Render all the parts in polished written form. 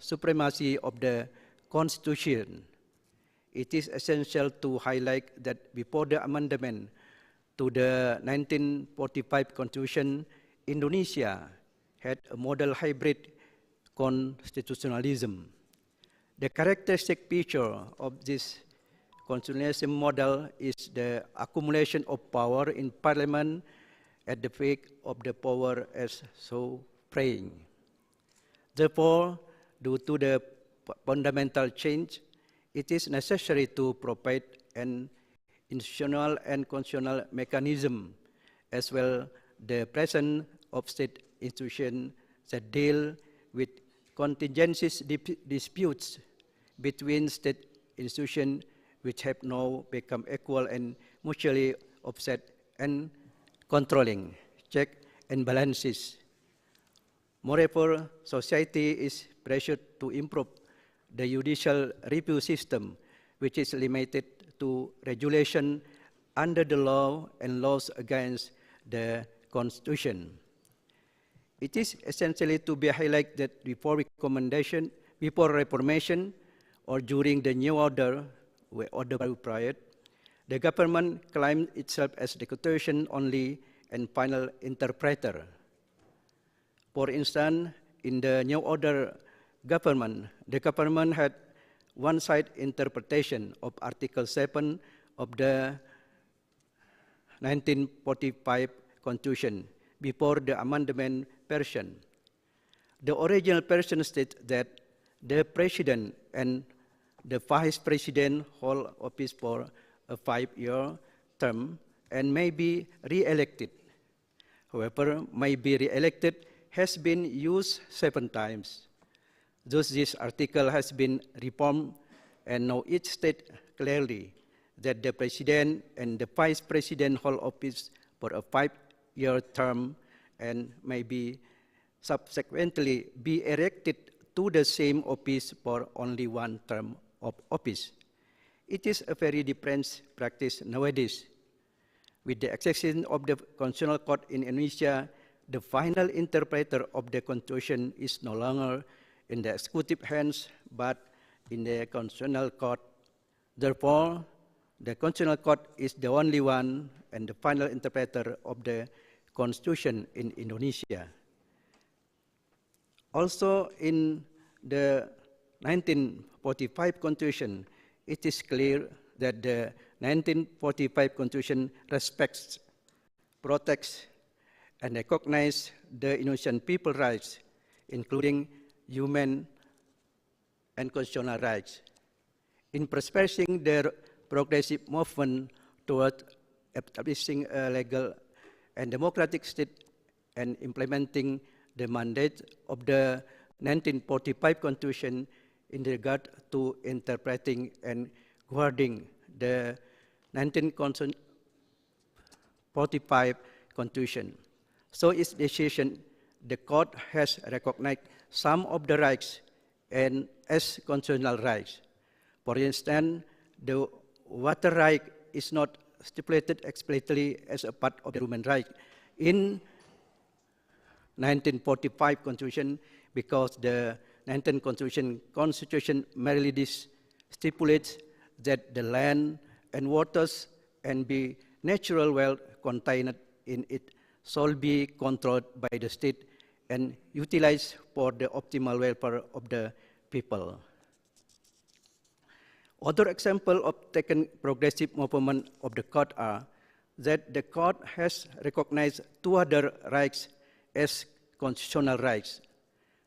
supremacy of the Constitution, it is essential to highlight that before the amendment to the 1945 Constitution, Indonesia had a model hybrid constitutionalism. The characteristic feature of this constitutionalism model is the accumulation of power in parliament at the peak of the power as sovereign. Therefore, due to the fundamental change, it is necessary to provide an institutional and constitutional mechanism as well the presence of state institutions that deal with contingencies disputes between state institutions which have now become equal and mutually offset and controlling check and balances. Moreover, society is pressured to improve the judicial review system, which is limited to regulation under the law and laws against the Constitution. It is essentially to be highlighted that before reformation or during the new order prior, the government claimed itself as the Constitution only and final interpreter. For instance, in the new order government, the government had one-side interpretation of Article 7 of the 1945 Constitution before the amendment version. The original version states that the president and the vice president hold office for a 5-year term and may be re-elected. However, may be re-elected has been used 7 times. Thus, this article has been reformed, and now it states clearly that the president and the vice president hold office for a 5-year term and may be subsequently be elected to the same office for only 1 term of office. It is a very different practice nowadays. With the exception of the Constitutional Court in Indonesia, the final interpreter of the Constitution is no longer in the executive hands, but in the Constitutional Court. Therefore, the Constitutional Court is the only one and the final interpreter of the Constitution in Indonesia. Also, in the 1945 Constitution, it is clear that the 1945 Constitution respects, protects, and recognizes the Indonesian people's rights, including human and constitutional rights. In pursuing their progressive movement toward establishing a legal and democratic state and implementing the mandate of the 1945 Constitution in regard to interpreting and guarding the 1945 Constitution. So its decision, the court has recognized some of the rights and as constitutional rights. For instance, the water right is not stipulated explicitly as a part of the human right in 1945 Constitution because the 19th Constitution merely stipulates that the land and waters and the natural wealth contained in it shall be controlled by the state and utilized for the optimal welfare of the people. Other examples of taken progressive movement of the court are that the court has recognized 2 other rights as constitutional rights,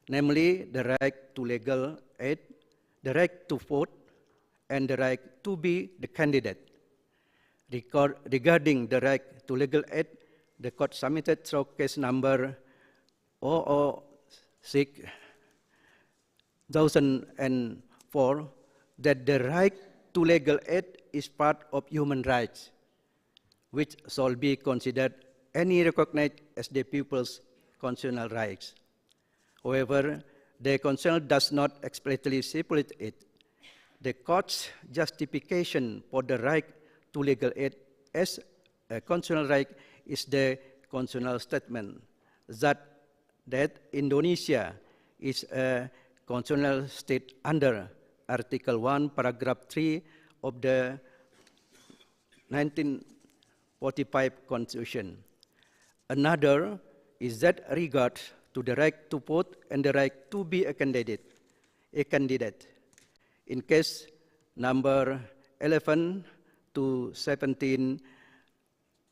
namely the right to legal aid, the right to vote, and the right to be the candidate. Regarding the right to legal aid, the court submitted through case number 006/2004 that the right to legal aid is part of human rights, which shall be considered any recognized as the people's constitutional rights. However, the Constitution does not explicitly stipulate it. The court's justification for the right to legal aid as a constitutional right is the constitutional statement that Indonesia is a constitutional state under Article 1, Paragraph 3 of the 1945 Constitution. Another is that regard to the right to vote and the right to be a candidate. In case number 11 to 17,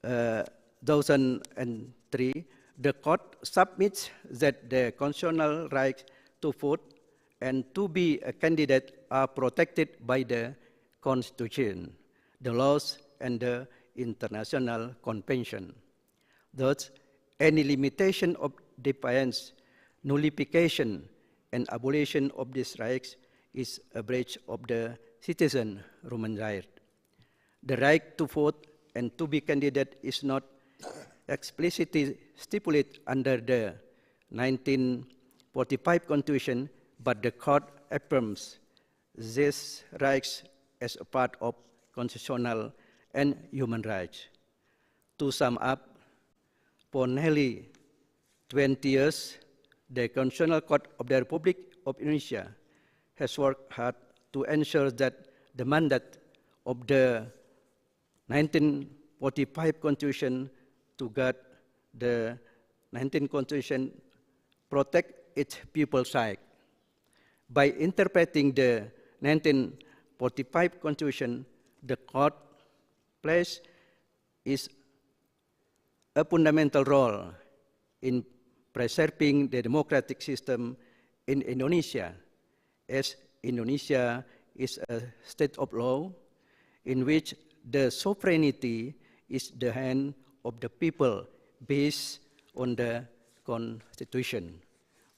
2003, the court submits that the constitutional right to vote and to be a candidate are protected by the Constitution, the laws, and the international convention. Thus, any limitation of defiance, nullification, and abolition of these rights is a breach of the citizen human right. The right to vote and to be candidate is not explicitly stipulated under the 1945 Constitution, but the court affirms these rights as a part of constitutional and human rights. To sum up, for nearly 20 years, the Constitutional Court of the Republic of Indonesia has worked hard to ensure that the mandate of the 1945 Constitution to guard the 19th Constitution protect its people's rights. By interpreting the 1945 Constitution, the court plays a fundamental role in preserving the democratic system in Indonesia, as Indonesia is a state of law in which the sovereignty is the hand of the people based on the Constitution.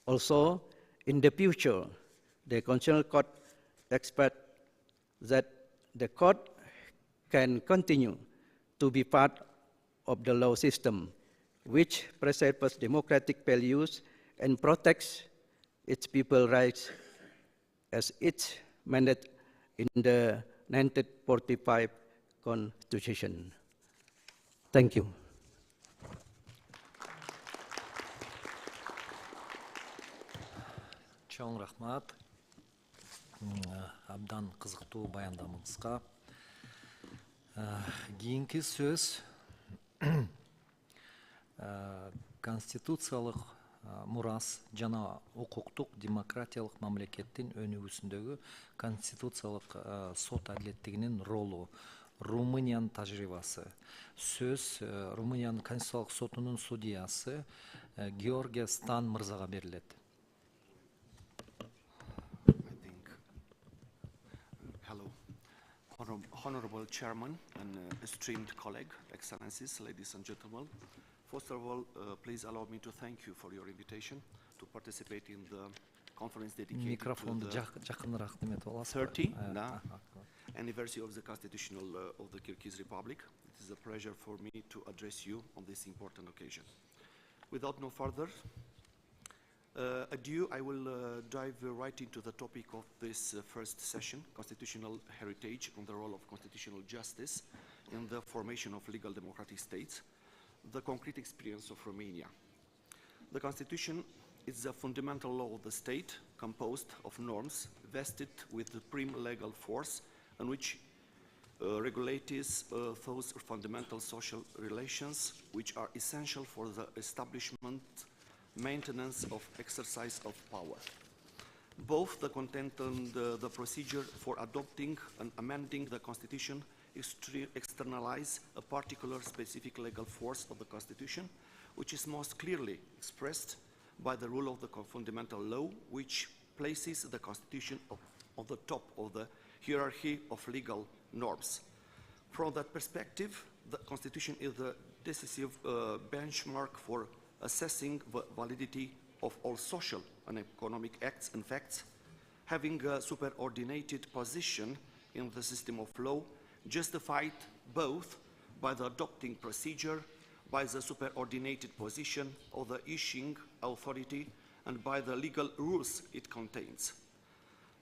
Also, in the future, the Constitutional Court expects that the court can continue to be part of the law system, which preserves democratic values and protects its people's rights as its mandate in the 1945 Constitution. Thank you. Чоң рахмат. Абдан кызыктуу баяндамаңызга. Кийинки сөз конституциялык мурас жана укуктук демократиялык мамлекеттин өнүгүүсүндөгү конституциялык сот адилеттигинин ролу, Румыниянын тажрыйбасы. Сөз Румыниянын конституциялык сотунун судьясы Георгия Стан мырзага берилет. Honorable Chairman and esteemed colleague, Excellencies, ladies and gentlemen. First of all, please allow me to thank you for your invitation to participate in the conference dedicated to the 30th anniversary of the Constitutional of the Kyrgyz Republic. It is a pleasure for me to address you on this important occasion. Without no further ado, I will dive right into the topic of this first session, constitutional heritage and the role of constitutional justice in the formation of legal democratic states, the concrete experience of Romania. The Constitution is a fundamental law of the state composed of norms vested with supreme legal force and which regulates those fundamental social relations which are essential for the establishment maintenance of exercise of power. Both the content and the procedure for adopting and amending the Constitution externalize a particular specific legal force of the Constitution, which is most clearly expressed by the rule of the fundamental law, which places the Constitution on the top of the hierarchy of legal norms. From that perspective, the Constitution is the decisive benchmark for assessing the validity of all social and economic acts and facts, having a superordinated position in the system of law, justified both by the adopting procedure, by the superordinated position of the issuing authority, and by the legal rules it contains.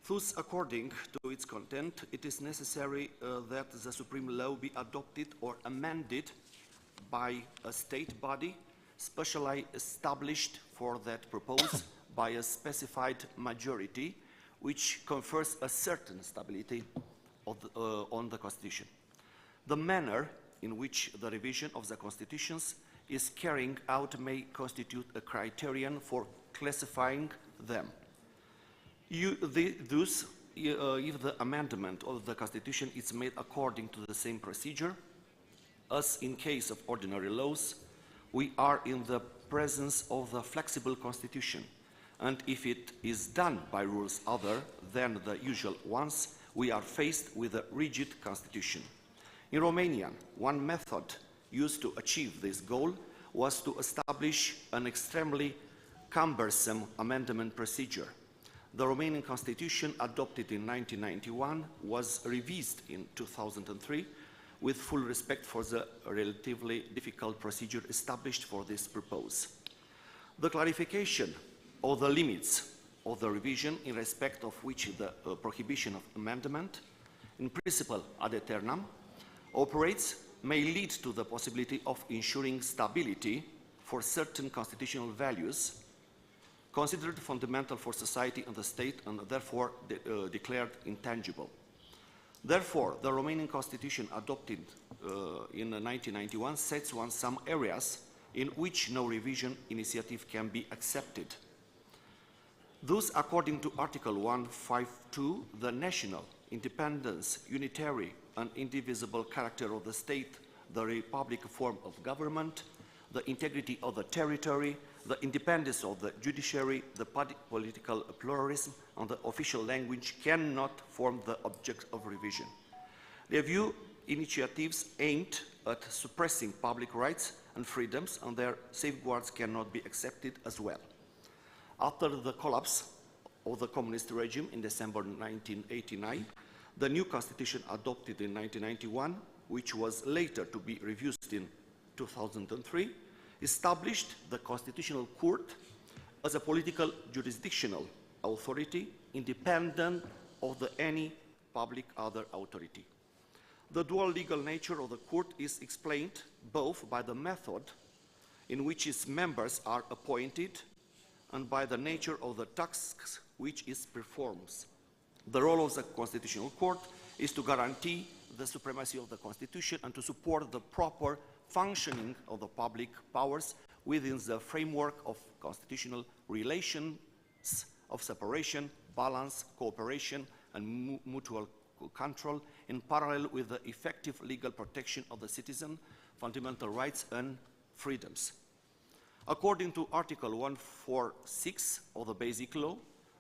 Thus, according to its content, it is necessary that the supreme law be adopted or amended by a state body specially established for that purpose by a specified majority which confers a certain stability on the Constitution. The manner in which the revision of the constitutions is carrying out may constitute a criterion for classifying them. Thus, if the amendment of the Constitution is made according to the same procedure, as in case of ordinary laws, we are in the presence of the flexible Constitution, and if it is done by rules other than the usual ones, we are faced with a rigid Constitution. In Romania, one method used to achieve this goal was to establish an extremely cumbersome amendment procedure. The Romanian Constitution, adopted in 1991, was revised in 2003 with full respect for the relatively difficult procedure established for this purpose. The clarification of the limits of the revision in respect of which the prohibition of amendment, in principle ad aeternam, operates may lead to the possibility of ensuring stability for certain constitutional values considered fundamental for society and the state and therefore declared intangible. Therefore, the Romanian Constitution adopted in 1991 sets on some areas in which no revision initiative can be accepted. Thus, according to Article 152, the national, independence, unitary and indivisible character of the state, the republic form of government, the integrity of the territory, the independence of the judiciary, the political pluralism, and the official language cannot form the object of revision. Review initiatives aimed at suppressing public rights and freedoms and their safeguards cannot be accepted as well. After the collapse of the communist regime in December 1989, the new constitution adopted in 1991, which was later to be reviewed in 2003, established the Constitutional Court as a political jurisdictional authority independent of any public other authority. The dual legal nature of the court is explained both by the method in which its members are appointed and by the nature of the tasks which it performs. The role of the Constitutional Court is to guarantee the supremacy of the Constitution and to support the proper functioning of the public powers within the framework of constitutional relations of separation, balance, cooperation, and mutual control in parallel with the effective legal protection of the citizen, fundamental rights and freedoms. According to Article 146 of the Basic Law,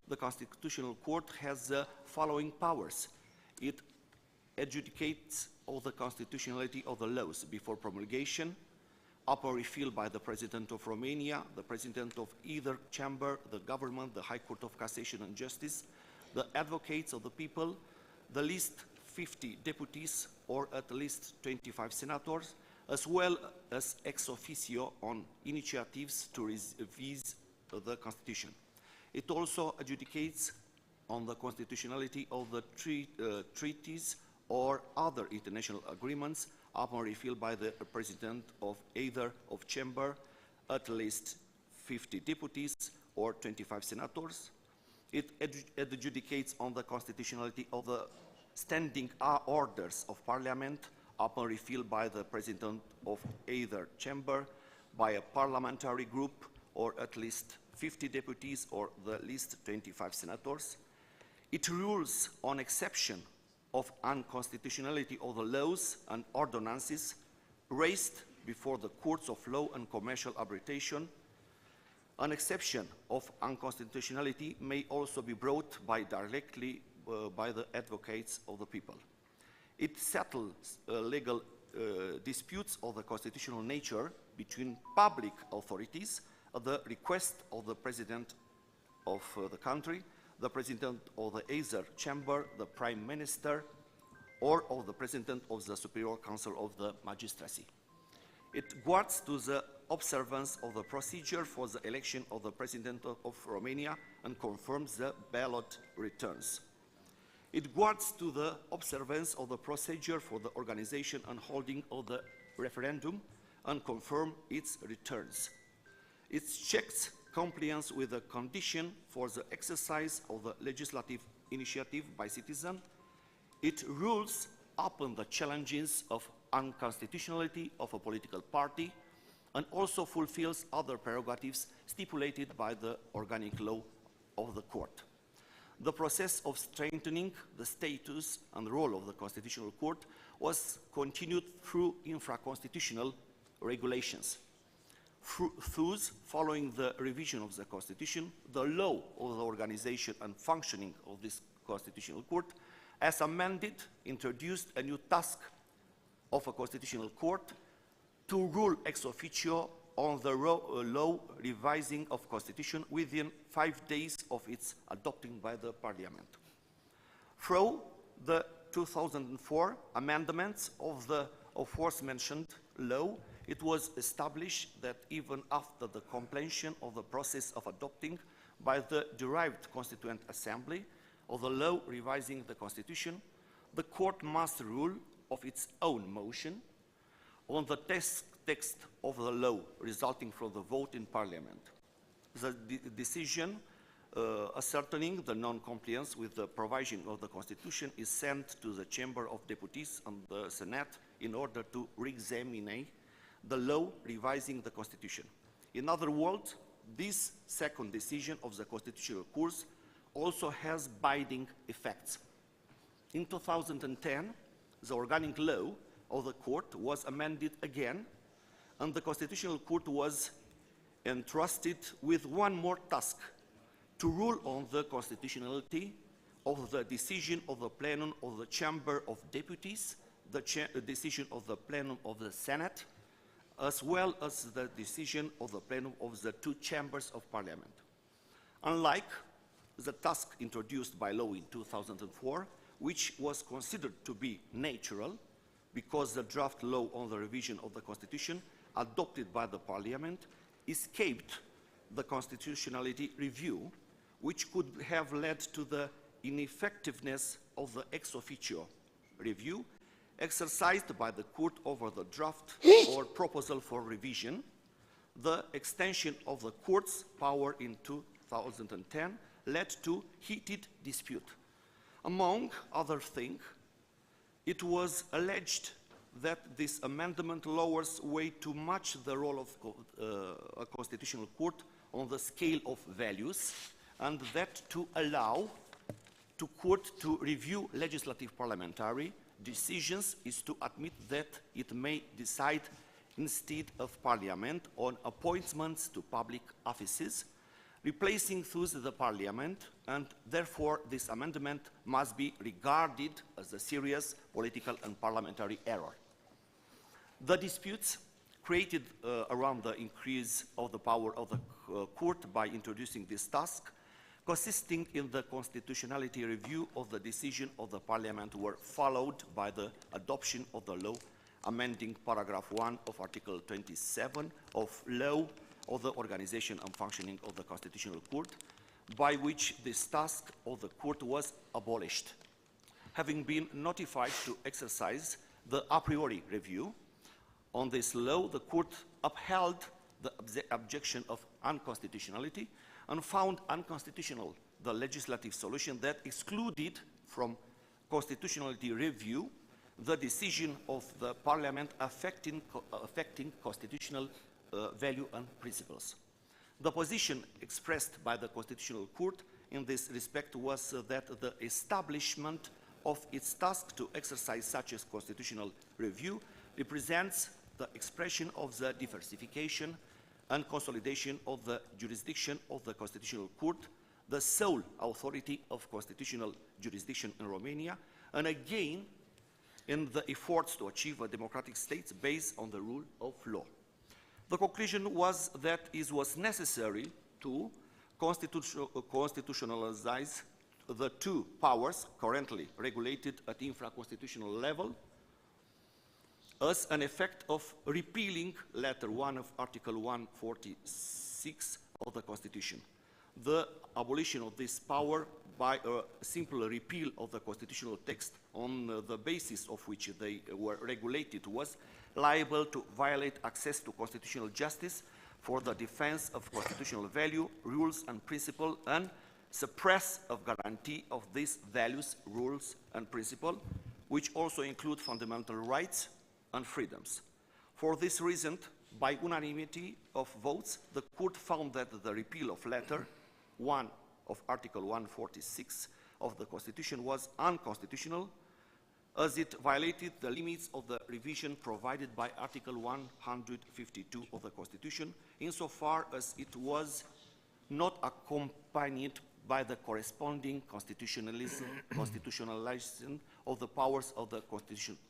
the Constitutional Court has the following powers. It adjudicates all the constitutionality of the laws before promulgation, upon referral by the President of Romania, the President of either chamber, the government, the High Court of Cassation and Justice, the advocates of the people, the least 50 deputies or at least 25 senators, as well as ex officio on initiatives to revise the Constitution. It also adjudicates on the constitutionality of the treaties or other international agreements upon referral by the President of either of chamber, at least 50 deputies or 25 senators. It adjudicates on the constitutionality of the standing orders of Parliament upon referral by the President of either chamber, by a parliamentary group or at least 50 deputies or the least 25 senators. It rules on exception of unconstitutionality of the laws and ordinances raised before the courts of law and commercial arbitration. An exception of unconstitutionality may also be brought directly by the advocates of the people. It settles legal disputes of the constitutional nature between public authorities at the request of the President of the country, the President of the either chamber, the Prime Minister, or of the President of the Superior Council of the Magistracy. It guards to the observance of the procedure for the election of the President of Romania and confirms the ballot returns. It guards to the observance of the procedure for the organization and holding of the referendum and confirms its returns. It checks compliance with the condition for the exercise of the legislative initiative by citizens. It rules upon the challenges of unconstitutionality of a political party and also fulfills other prerogatives stipulated by the organic law of the court. The process of strengthening the status and role of the Constitutional Court was continued through infra-constitutional regulations. Thus, following the revision of the Constitution, the law of the organization and functioning of this Constitutional Court, as amended, introduced a new task of a Constitutional Court to rule ex officio on the law revising of Constitution within 5 days of its adopting by the Parliament. Through the 2004 amendments of the aforementioned law, it was established that even after the completion of the process of adopting by the derived Constituent Assembly of the law revising the Constitution, the Court must rule of its own motion on the text of the law resulting from the vote in Parliament. The decision ascertaining the non-compliance with the provision of the Constitution is sent to the Chamber of Deputies and the Senate in order to re-examine the law revising the Constitution. In other words, this second decision of the Constitutional Court also has binding effects. In 2010, the organic law of the Court was amended again, and the Constitutional Court was entrusted with one more task: to rule on the constitutionality of the decision of the plenum of the Chamber of Deputies, the decision of the plenum of the Senate, as well as the decision of the plenum of the two chambers of Parliament. Unlike the task introduced by law in 2004, which was considered to be natural because the draft law on the revision of the Constitution adopted by the Parliament escaped the constitutionality review, which could have led to the ineffectiveness of the ex officio review exercised by the Court over the draft or proposal for revision. The extension of the Court's power in 2010 led to heated dispute. Among other things, it was alleged that this amendment lowers way too much the role of a Constitutional Court on the scale of values, and that to allow the Court to review legislative parliamentary decisions is to admit that it may decide instead of Parliament on appointments to public offices, replacing thus the Parliament, and therefore this amendment must be regarded as a serious political and parliamentary error. The disputes created around the increase of the power of the Court by introducing this task, consisting in the constitutionality review of the decision of the Parliament, were followed by the adoption of the law amending paragraph 1 of Article 27 of Law of the Organization and Functioning of the Constitutional Court, by which this task of the Court was abolished. Having been notified to exercise the a priori review on this law, the Court upheld the objection of unconstitutionality and found unconstitutional the legislative solution that excluded from constitutionality review the decision of the Parliament affecting constitutional value and principles. The position expressed by the Constitutional Court in this respect was that the establishment of its task to exercise such a constitutional review represents the expression of the diversification and consolidation of the jurisdiction of the Constitutional Court, the sole authority of constitutional jurisdiction in Romania, and again in the efforts to achieve a democratic state based on the rule of law. The conclusion was that it was necessary to constitutionalize the two powers currently regulated at infra-constitutional level as an effect of repealing Letter 1 of Article 146 of the Constitution. The abolition of this power by a simple repeal of the constitutional text on the basis of which they were regulated was liable to violate access to constitutional justice for the defense of constitutional value, rules, and principle, and suppress of guarantee of these values, rules, and principle, which also include fundamental rights and freedoms. For this reason, by unanimity of votes, the court found that the repeal of letter 1 of Article 146 of the Constitution was unconstitutional, as it violated the limits of the revision provided by Article 152 of the Constitution, insofar as it was not accompanied by the corresponding constitutionalization of the powers of the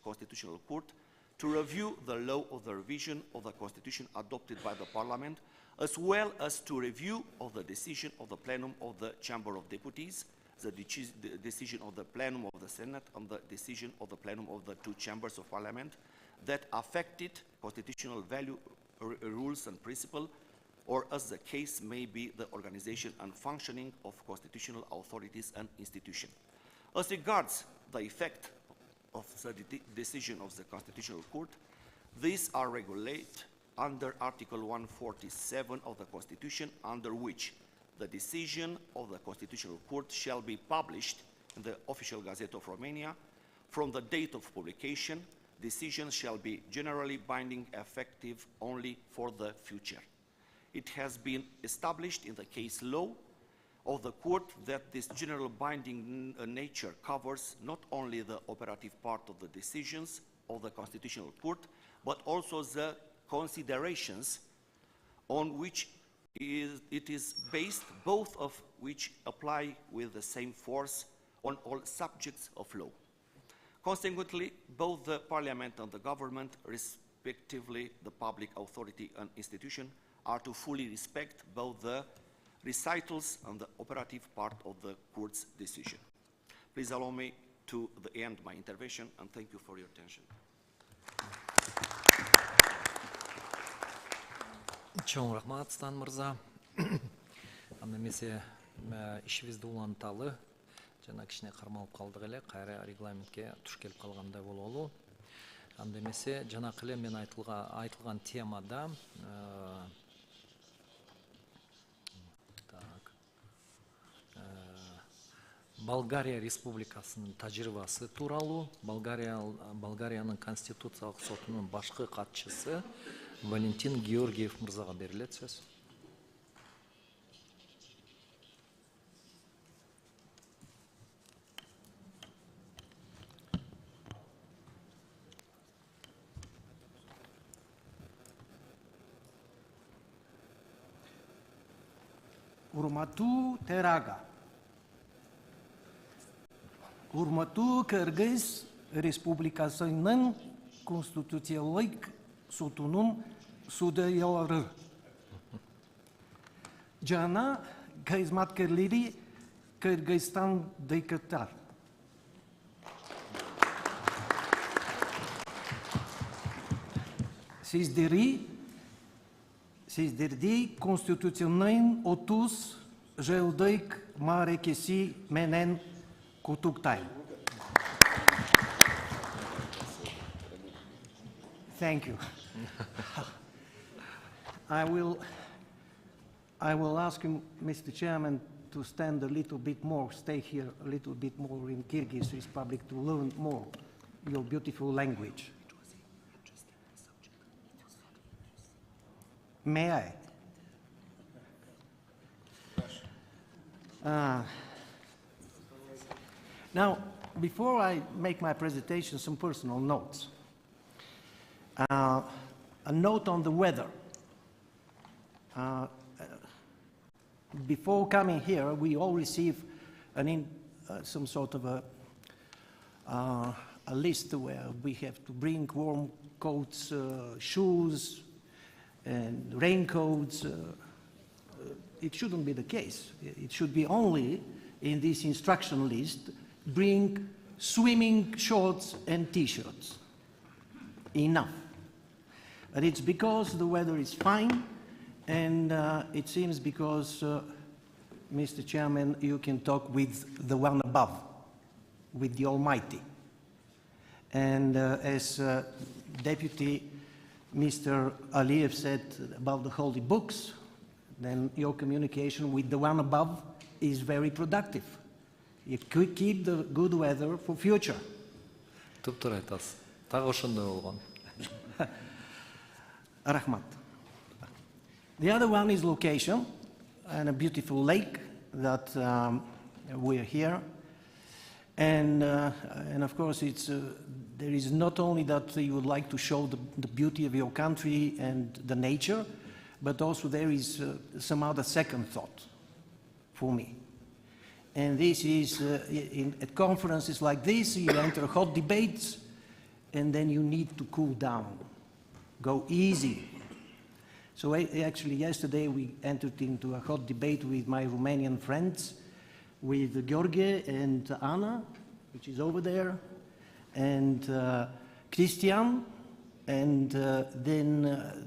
Constitutional Court to review the law of the revision of the Constitution adopted by the Parliament, as well as to review of the decision of the plenum of the Chamber of Deputies, the decision of the plenum of the Senate, and the decision of the plenum of the two chambers of Parliament that affected constitutional value, rules, and principle, or as the case may be, the organization and functioning of constitutional authorities and institutions. As regards the effect of the decision of the Constitutional Court, these are regulated under Article 147 of the Constitution, under which the decision of the Constitutional Court shall be published in the Official Gazette of Romania. From the date of publication, decisions shall be generally binding, effective only for the future. It has been established in the case law of the court that this general binding nature covers not only the operative part of the decisions of the Constitutional Court, but also the considerations on which it is based, both of which apply with the same force on all subjects of law. Consequently, both the Parliament and the government, respectively the public authority and institution, are to fully respect both the recitals and the operative part of the court's decision. Please allow me to end my intervention, and thank you for your attention. Чоң рахмат, Стан мырза. Анда эмесе ишибизди уланталы, жана кичине кармалып калдык эле, кайра регламентке туш келип калгандай бололу. Анда эмесе жанакы эле мен айтылган темада Болгария Республикасынын тажрыйбасы тууралуу Болгариянын Конституциялык сотунун башкы катчысы Валентин Георгиев мырзага берилет сөз. Урмату терага. Урмату Кыргыз Республикасынын Конституциялык сотунун судьялары. Жана кызматкерлери Кыргызстандыктар. Сиздерди Конституционный 30 жылдык мааракеси менен куттуктайм. Thank you. I will ask him, Mr. Chairman, to stand a little bit more, stay here a little bit more in Kyrgyz Republic to learn more your beautiful language. May I? Now, before I make my presentation, some personal notes. A note on the weather. Before coming here, we all receive some sort of a list where we have to bring warm coats, shoes, and raincoats. It shouldn't be the case. It should be only in this instruction list, bring swimming shorts and t-shirts. Enough. But it's because the weather is fine, and it seems because, Mr. Chairman, you can talk with the one above, with the Almighty. And as Deputy Mr. Aliyev said about the holy books, then your communication with the one above is very productive. You could keep the good weather for future. Туптур айтасыз. Тагы ошондой болгон. Rahmat. The other one is location and a beautiful lake that we're here. And of course, there is not only that you would like to show the beauty of your country and the nature, but also there is some other second thought for me. And this is, at conferences like this, you enter hot debates, and then you need to cool down, go easy. So actually yesterday we entered into a hot debate with my Romanian friends, with Gheorghe and Anna, which is over there, and Christian, and then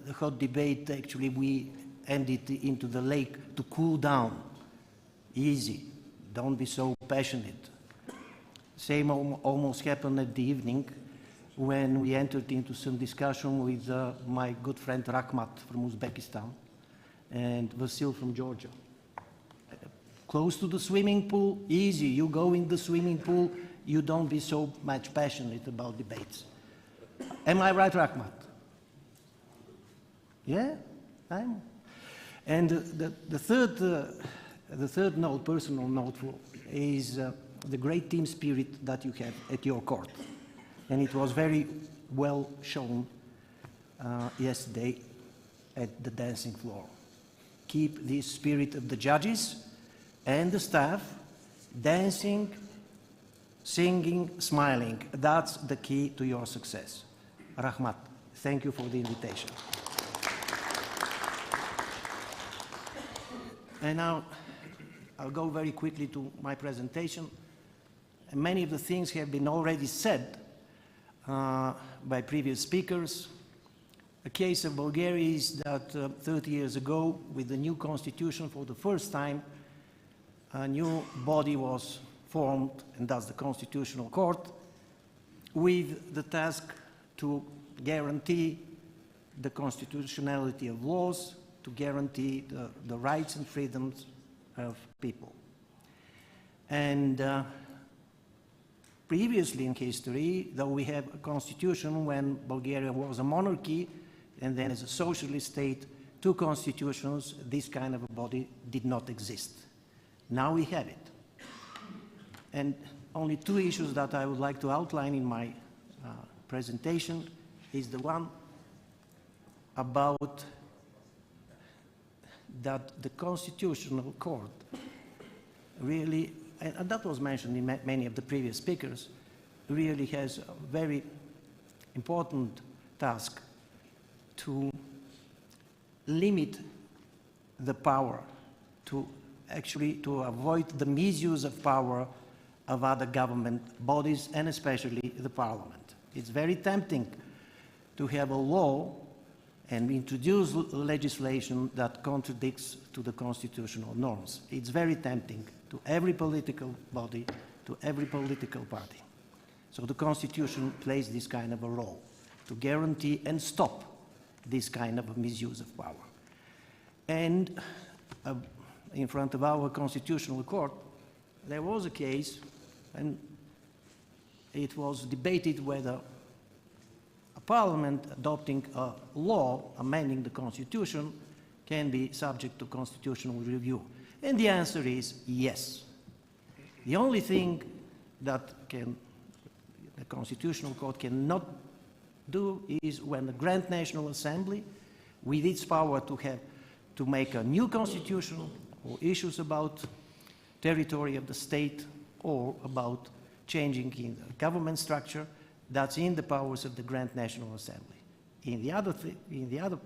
the hot debate, actually we ended into the lake to cool down. Easy, don't be so passionate. Same almost happened at the evening when we entered into some discussion with my good friend Rakhmat from Uzbekistan and Vasil from Georgia. Close to the swimming pool, easy. You go in the swimming pool, you don't be so much passionate about debates. Am I right, Rakhmat? Yeah, I'm. And the third note, personal note, is the great team spirit that you have at your court. And it was very well shown yesterday at the dancing floor. Keep this spirit of the judges and the staff dancing, singing, smiling. That's the key to your success. Rahmat, thank you for the invitation. And now I'll go very quickly to my presentation. And many of the things have been already said by previous speakers. A case of Bulgaria is that 30 years ago, with the new constitution, for the first time, a new body was formed, and that's the Constitutional Court, with the task to guarantee the constitutionality of laws, to guarantee the rights and freedoms of people. And previously in history, though we have a constitution when Bulgaria was a monarchy and then as a socialist state, two constitutions, this kind of a body did not exist. Now we have it. And only two issues that I would like to outline in my presentation is the one about that the Constitutional Court really, and that was mentioned in many of the previous speakers, really has a very important task to limit the power, to avoid the misuse of power of other government bodies and especially the parliament. It's very tempting to have a law and introduce legislation that contradicts to the constitutional norms. It's very tempting to every political body, to every political party. So the Constitution plays this kind of a role to guarantee and stop this kind of a misuse of power. And in front of our Constitutional Court, there was a case, and it was debated whether a parliament adopting a law amending the Constitution can be subject to constitutional review. And the answer is yes. The only thing that the Constitutional Court cannot do is when the Grand National Assembly, with its power to make a new constitution or issues about territory of the state or about changing in the government structure, that's in the powers of the Grand National Assembly. In the other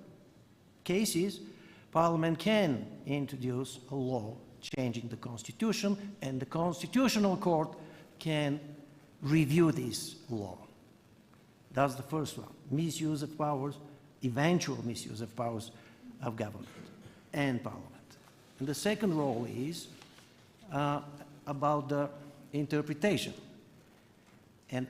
cases, Parliament can introduce a law changing the Constitution, and the Constitutional Court can review this law. That's the first one, misuse of powers, eventual misuse of powers of government and Parliament. And the second role is about the interpretation. And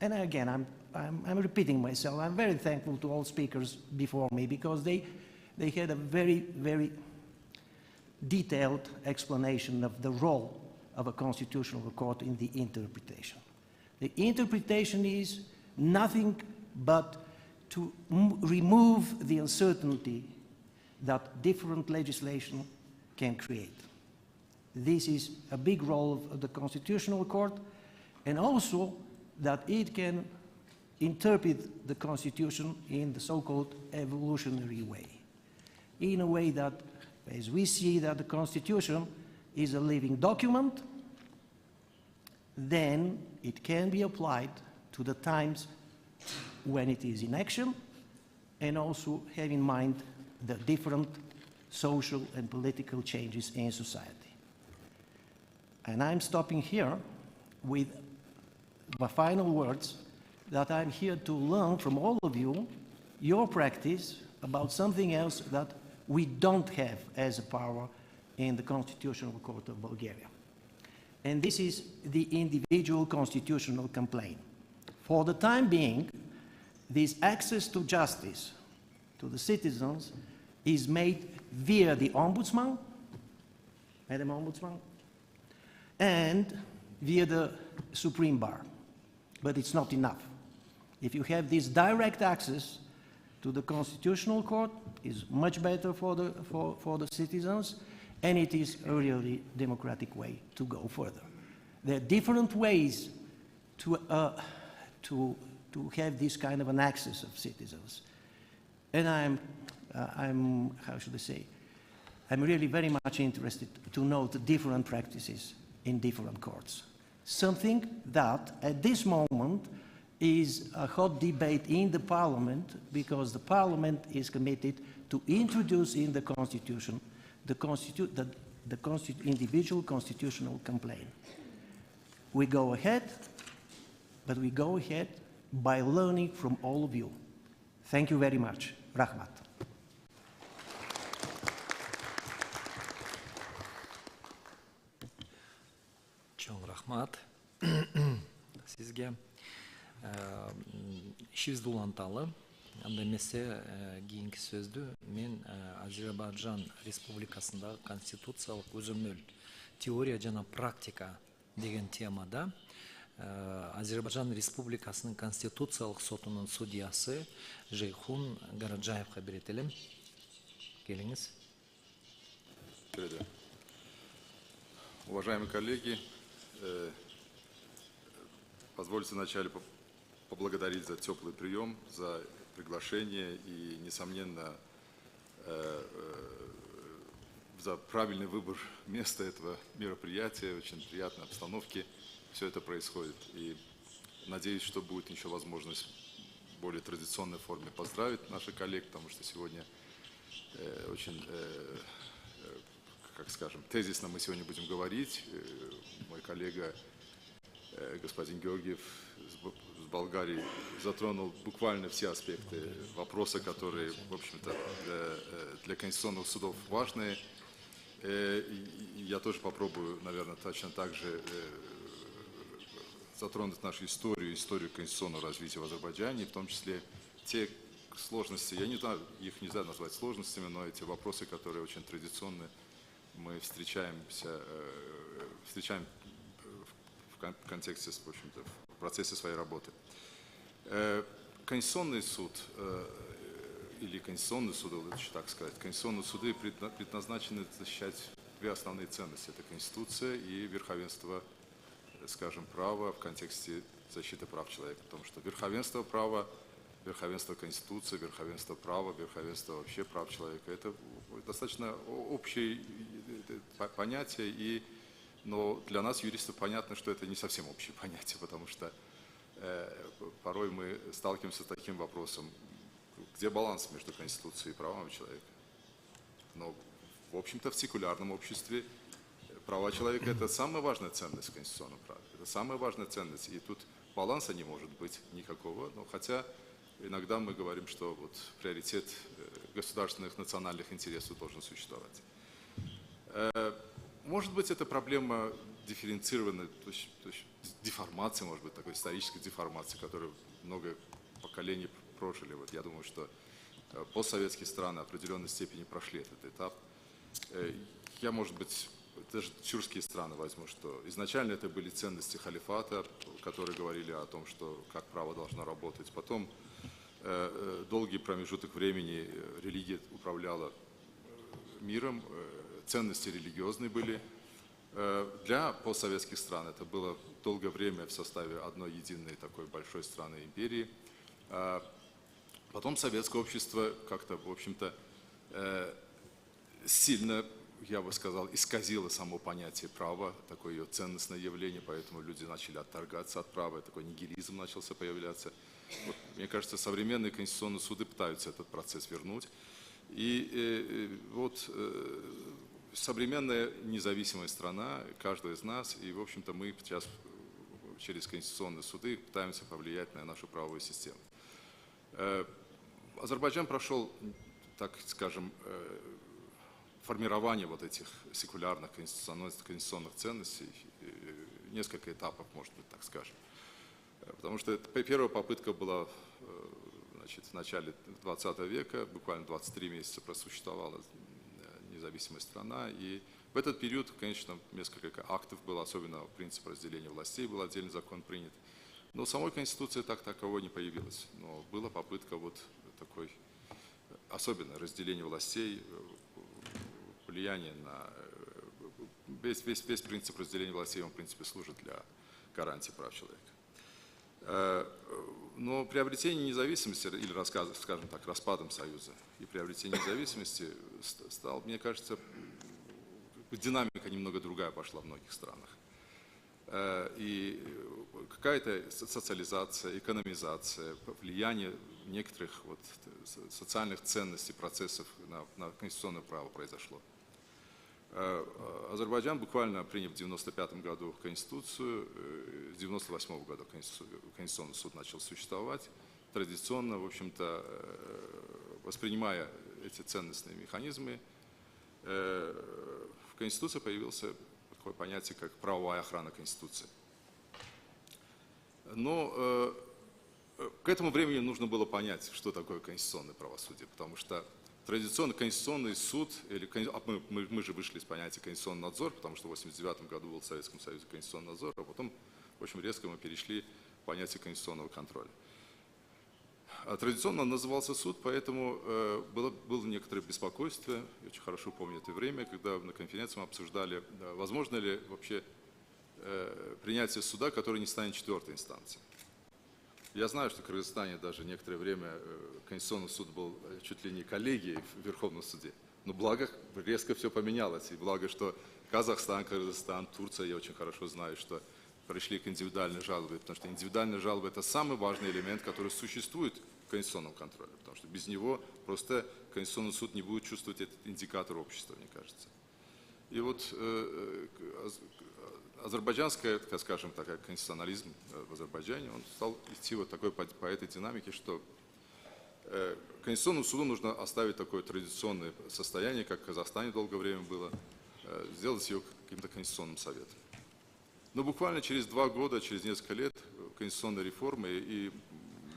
And again, I'm repeating myself. I'm very thankful to all speakers before me because they had a very, very detailed explanation of the role of a constitutional court in the interpretation. The interpretation is nothing but to remove the uncertainty that different legislation can create. This is a big role of the Constitutional Court, and also that it can interpret the Constitution in the so-called evolutionary way, in a way that, as we see that the Constitution is a living document, then it can be applied to the times when it is in action, and also have in mind the different social and political changes in society. And I'm stopping here with my final words that I'm here to learn from all of you your practice about something else that we don't have as a power in the Constitutional Court of Bulgaria. And this is the individual constitutional complaint. For the time being, this access to justice to the citizens is made via the Ombudsman, Madam Ombudsman, and via the Supreme Bar. But it's not enough. If you have this direct access to the Constitutional Court, is much better for the citizens, and it is a really democratic way to go further. There are different ways to have this kind of an access of citizens. And I'm how should I say, I'm really very much interested to know the different practices in different courts. Something that at this moment is a hot debate in the Parliament because the Parliament is committed to introduce in the Constitution the individual constitutional complaint. We go ahead, but we go ahead by learning from all of you. Thank you very much. Rahmat. Чоң рахмат сизге. Ишибизди уланталы. Анда эмесе кийинки сөздү мен Азербайжан Республикасындагы конституциялык өзөмөл теория жана практика деген темада Азербайжан Республикасынын Конституциялык сотунун судьясы Жейхун Гараджаевга берет элем. Келиңиз. Уважаемые коллеги, позвольте вначале поблагодарить за теплый прием, за приглашение и, несомненно, за правильный выбор места этого мероприятия, очень приятной обстановке все это происходит. И надеюсь, что будет еще возможность в более традиционной форме поздравить наших коллег, потому что сегодня очень, как скажем, тезисно мы сегодня будем говорить. Мой коллега господин Георгиев с Болгарии затронул буквально все аспекты вопроса, которые, в общем-то, для конституционных судов важные. Я тоже попробую, наверное, точно так же затронуть нашу историю конституционного развития в Азербайджане, в том числе те сложности, я не знаю, их нельзя назвать сложностями, но эти вопросы, которые очень традиционны, мы встречаем в контексте, в общем-то, в процессе своей работы. Конституционный суд, или конституционные суды, лучше так сказать, конституционные суды предназначены защищать две основные ценности. Это Конституция и верховенство, скажем, права в контексте защиты прав человека. Потому что верховенство права, верховенство Конституции, верховенство права, верховенство вообще прав человека – это достаточно общее понятие, но для нас, юристов, понятно, что это не совсем общее понятие, потому что порой мы сталкиваемся с таким вопросом, где баланс между Конституцией и правами человека. Но, в общем-то, в секулярном обществе права человека – это самая важная ценность в конституционном праве. Это самая важная ценность. И тут баланса не может быть никакого. Но хотя иногда мы говорим, что вот приоритет государственных национальных интересов должен существовать. Может быть, эта проблема дифференцирована, то есть деформации, может быть, такой исторической деформации, которую много поколений прожили. Вот я думаю, что постсоветские страны в определенной степени прошли этот этап. Я, может быть, даже тюркские страны возьму, что изначально это были ценности халифата, которые говорили о том, что как право должно работать. Потом долгий промежуток времени религия управляла миром, ценности религиозные были. Для постсоветских стран это было долгое время в составе одной единой такой большой страны империи. Потом советское общество как-то, в общем-то, сильно, я бы сказал, исказило само понятие права, такое ее ценностное явление, поэтому люди начали отторгаться от права, такой нигилизм начался появляться. Вот, мне кажется, современные конституционные суды пытаются этот процесс вернуть. И вот современная независимая страна, каждый из нас, и, в общем-то, мы сейчас через конституционные суды пытаемся повлиять на нашу правовую систему. Азербайджан прошел, так скажем, формирование вот этих секулярных конституционных ценностей, несколько этапов, может быть, так скажем. Потому что первая попытка была, значит, в начале 20 века, буквально 23 месяца просуществовала независимая страна, и в этот период, конечно, несколько актов было, особенно принцип разделения властей, был отдельный закон принят. Но самой Конституции таковой не появилось. Но была попытка вот такой, особенно разделение властей, влияние на... Весь принцип разделения властей, он, в принципе, служит для гарантии прав человека. Но приобретение независимости, или, скажем так, распадом Союза и приобретение независимости стал, мне кажется, динамика немного другая пошла в многих странах. И какая-то социализация, экономизация, влияние некоторых вот социальных ценностей, процессов на конституционное право произошло. Азербайджан, буквально приняв в 1995 году Конституцию, с 1998 года Конституционный суд начал существовать, традиционно, в общем-то, воспринимая эти ценностные механизмы, в Конституции появилось такое понятие, как правовая охрана Конституции. Но к этому времени нужно было понять, что такое конституционное правосудие, потому что традиционно Конституционный суд, или, мы же вышли из понятия конституционный надзор, потому что в 1989 году был в Советском Союзе конституционный надзор, а потом, в общем, резко мы перешли в понятие конституционного контроля. Традиционно он назывался суд, поэтому было некоторое беспокойство. Я очень хорошо помню это время, когда на конференции мы обсуждали, возможно ли вообще принятие суда, который не станет четвертой инстанцией. Я знаю, что в Кыргызстане даже некоторое время Конституционный суд был чуть ли не коллегией в Верховном суде. Но благо резко все поменялось. И благо, что Казахстан, Кыргызстан, Турция, я очень хорошо знаю, что пришли к индивидуальной жалобе, потому что индивидуальная жалоба – это самый важный элемент, который существует в конституционном контроле, потому что без него просто Конституционный суд не будет чувствовать этот индикатор общества, мне кажется. И вот азербайджанская, так скажем, такой конституционализм в Азербайджане, он стал идти вот такой по этой динамике, что Конституционному суду нужно оставить такое традиционное состояние, как в Казахстане долгое время было, сделать ее каким-то конституционным советом. Но буквально через 2 года, через несколько лет конституционной реформы и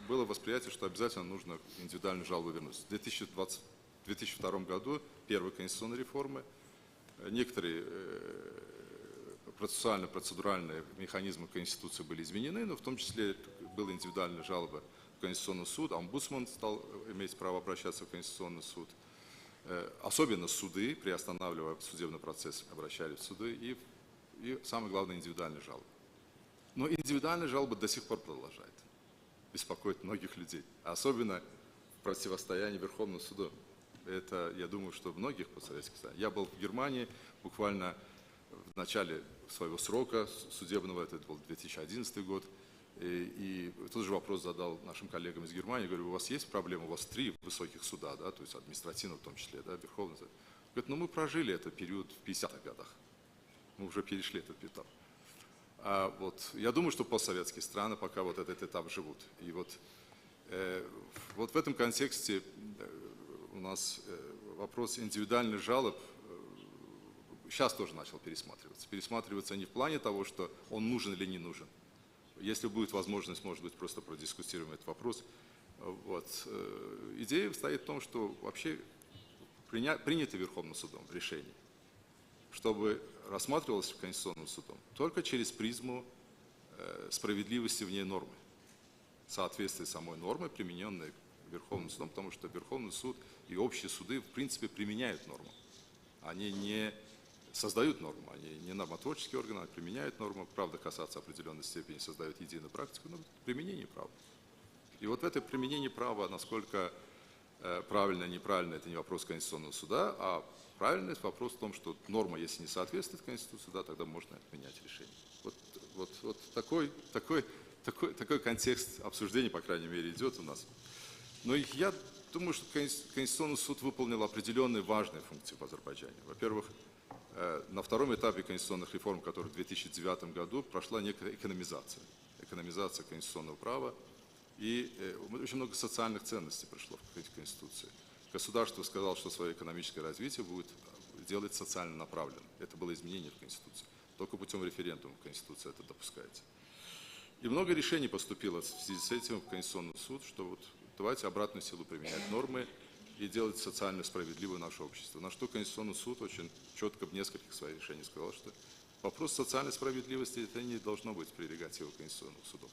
было восприятие, что обязательно нужно индивидуальную жалобу вернуть. В 2002 году первой конституционной реформы некоторые процессуально-процедуральные механизмы Конституции были изменены, но в том числе была индивидуальная жалоба в Конституционный суд, омбудсман стал иметь право обращаться в Конституционный суд. Особенно суды, приостанавливая судебный процесс, обращались в суды, и самое главное, индивидуальная жалоба. Но индивидуальная жалоба до сих пор продолжает беспокоить многих людей, особенно в противостоянии Верховному суду. Это, я думаю, что в многих постсоветских странах. Я был в Германии буквально в начале своего срока судебного, это был 2011 год, и тот же вопрос задал нашим коллегам из Германии, говорю, у вас есть проблема, у вас 3 высоких суда, да, то есть административного в том числе, да, Верховный суд. Говорят, ну мы прожили этот период в 50-х годах, мы уже перешли этот этап. А вот я думаю, что постсоветские страны пока вот этот этап живут. И вот в этом контексте у нас вопрос индивидуальных жалоб сейчас тоже начал пересматриваться. Пересматриваться не в плане того, что он нужен или не нужен, Если будет возможность, может быть, просто продискутируем этот вопрос. Вот. Идея стоит в том, что вообще принято Верховным судом решение, чтобы рассматривалось Конституционным судом только через призму справедливости вне нормы, соответствие самой нормы, примененной Верховным судом, потому что Верховный суд и общие суды в принципе применяют норму. Они не создают норму, они не нормотворческие органы, они применяют норму, правда, касаться определенной степени, создают единую практику, но применение права. И вот в это применение права, насколько правильно, неправильно, это не вопрос Конституционного суда, а правильный вопрос в том, что норма, если не соответствует Конституции, да, тогда можно отменять решение. Вот такой контекст обсуждения, по крайней мере, идет у нас. Но я думаю, что Конституционный суд выполнил определенные важные функции в Азербайджане. Во-первых, на втором этапе конституционных реформ, который в 2009 году, прошла некая экономизация конституционного права, и очень много социальных ценностей пришло в эти конституции. Государство сказало, что свое экономическое развитие будет делать социально направленным. Это было изменение в Конституции. Только путем референдума в Конституции это допускается. И много решений поступило в связи с этим в Конституционный суд, что вот давайте обратную силу применять нормы и делать социально справедливое наше общество. На что Конституционный суд очень четко в нескольких своих решениях сказал, что вопрос социальной справедливости это не должно быть прерогативой Конституционных судов.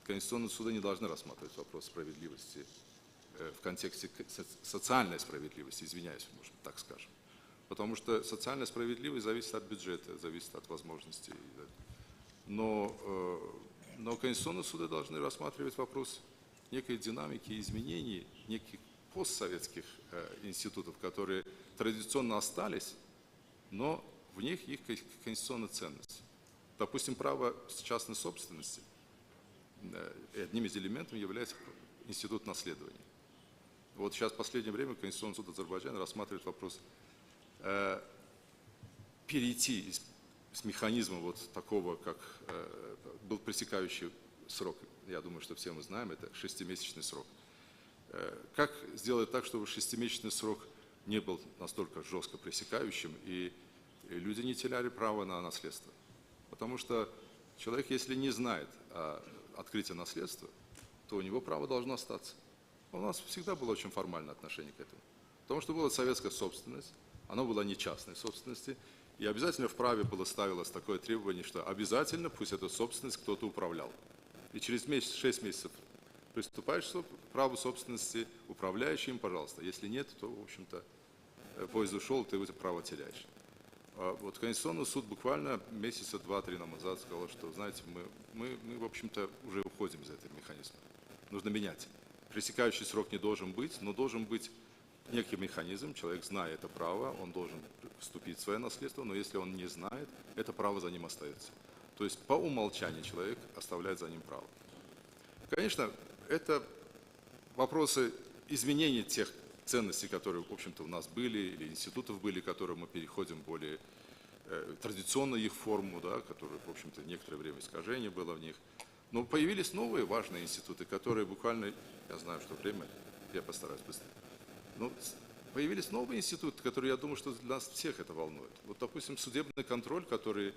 Конституционные суды не должны рассматривать вопрос справедливости в контексте социальной справедливости, извиняюсь, может, так скажем. Потому что социальная справедливость зависит от бюджета, зависит от возможностей. Но Конституционные суды должны рассматривать вопрос некой динамики изменений, неких постсоветских институтов, которые традиционно остались, но в них их конституционная ценность. Допустим, право частной собственности. Одним из элементов является институт наследования. Вот сейчас в последнее время Конституционный суд Азербайджана рассматривает вопрос перейти с механизма вот такого, как был пресекающий срок, я думаю, что все мы знаем, это 6-месячный срок. Как сделать так, чтобы 6-месячный срок не был настолько жестко пресекающим, и люди не теряли право на наследство? Потому что человек, если не знает открытия наследства, то у него право должно остаться. У нас всегда было очень формальное отношение к этому. Потому что была советская собственность, она была не частной собственности, и обязательно в праве ставилось такое требование, что обязательно пусть эту собственность кто-то управлял. И через 6 месяцев приступаешь к праву собственности, управляющий им, пожалуйста. Если нет, то, в общем-то, поезд ушел, ты это право теряешь. Вот Конституционный суд буквально месяца 2-3 назад сказал, что, знаете, мы в общем-то, уже уходим из этого механизма. Нужно менять. Пресекающий срок не должен быть, но должен быть некий механизм. Человек, зная это право, он должен вступить в свое наследство, но если он не знает, это право за ним остается. То есть по умолчанию человек оставляет за ним право. Конечно, это вопросы изменения тех ценностей, которые, в общем-то, у нас были, или институтов были, которые мы переходим более традиционную их форму, да, которые, в общем-то, некоторое время искажение было в них. Но появились новые важные институты, которые буквально, я знаю, что время, я постараюсь быстро. Но появились новые институты, которые, я думаю, что для нас всех это волнует. Вот, допустим, судебный контроль, который,